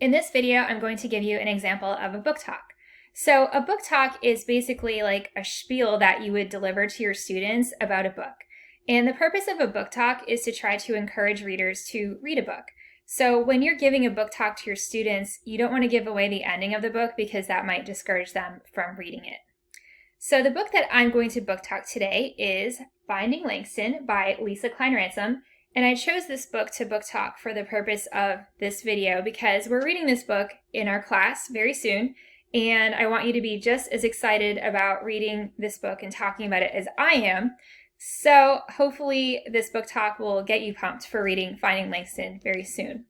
In this video, I'm going to give you an example of a book talk. So a book talk is basically like a spiel that you would deliver to your students about a book. And the purpose of a book talk is to try to encourage readers to read a book. So when you're giving a book talk to your students, you don't want to give away the ending of the book because that might discourage them from reading it. So the book that I'm going to book talk today is Finding Langston by Lisa Klein Ransom. And I chose this book to book talk for the purpose of this video because we're reading this book in our class very soon. And I want you to be just as excited about reading this book and talking about it as I am. So hopefully this book talk will get you pumped for reading Finding Langston very soon.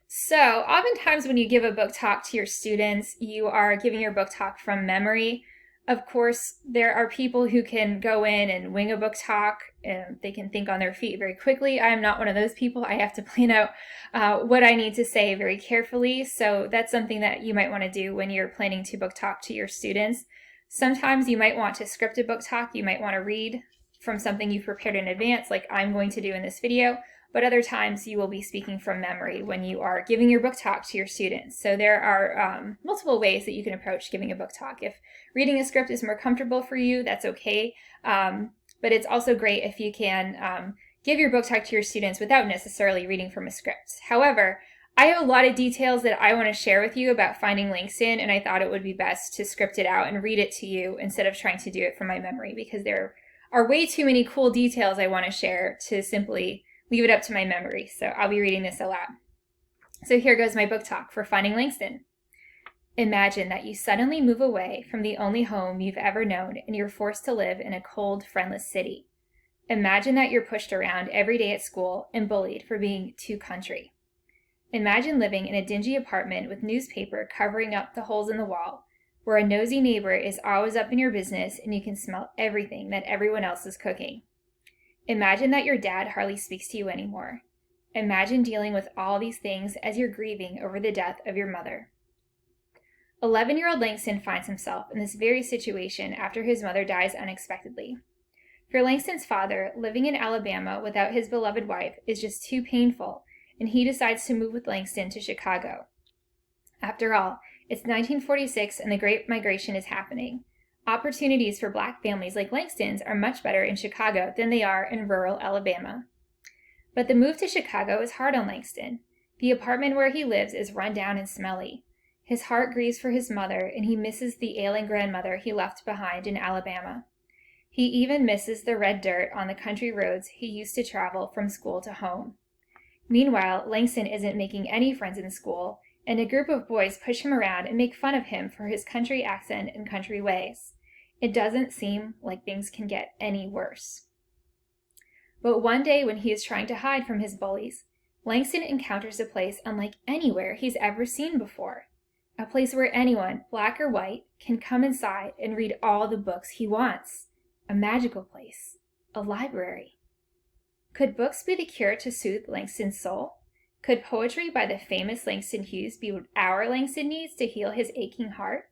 So oftentimes when you give a book talk to your students, you are giving your book talk from memory. Of course, there are people who can go in and wing a book talk and they can think on their feet very quickly. I am not one of those people. I have to plan out what I need to say very carefully. So that's something that you might want to do when you're planning to book talk to your students. Sometimes you might want to script a book talk. You might want to read from something you've prepared in advance, like I'm going to do in this video. But other times you will be speaking from memory when you are giving your book talk to your students. So there are multiple ways that you can approach giving a book talk. If reading a script is more comfortable for you, that's okay. But it's also great if you can give your book talk to your students without necessarily reading from a script. However, I have a lot of details that I want to share with you about Finding Langston, and I thought it would be best to script it out and read it to you instead of trying to do it from my memory, because there are way too many cool details I want to share to simply leave it up to my memory. So I'll be reading this aloud. So here goes my book talk for Finding Langston. Imagine that you suddenly move away from the only home you've ever known and you're forced to live in a cold, friendless city. Imagine that you're pushed around every day at school and bullied for being too country. Imagine living in a dingy apartment with newspaper covering up the holes in the wall, where a nosy neighbor is always up in your business and you can smell everything that everyone else is cooking. Imagine that your dad hardly speaks to you anymore. Imagine dealing with all these things as you're grieving over the death of your mother. 11-year-old Langston finds himself in this very situation after his mother dies unexpectedly. For Langston's father, living in Alabama without his beloved wife is just too painful, and he decides to move with Langston to Chicago. After all, it's 1946 and the Great Migration is happening. Opportunities for Black families like Langston's are much better in Chicago than they are in rural Alabama. But the move to Chicago is hard on Langston. The apartment where he lives is run down and smelly. His heart grieves for his mother, and he misses the ailing grandmother he left behind in Alabama. He even misses the red dirt on the country roads he used to travel from school to home. Meanwhile, Langston isn't making any friends in school, and a group of boys push him around and make fun of him for his country accent and country ways. It doesn't seem like things can get any worse. But one day when he is trying to hide from his bullies, Langston encounters a place unlike anywhere he's ever seen before. A place where anyone, black or white, can come inside and read all the books he wants. A magical place. A library. Could books be the cure to soothe Langston's soul? Could poetry by the famous Langston Hughes be what our Langston needs to heal his aching heart?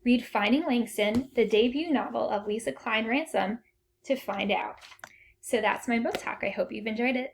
Read Finding Langston, the debut novel of Lisa Klein Ransom, to find out. So that's my book talk. I hope you've enjoyed it.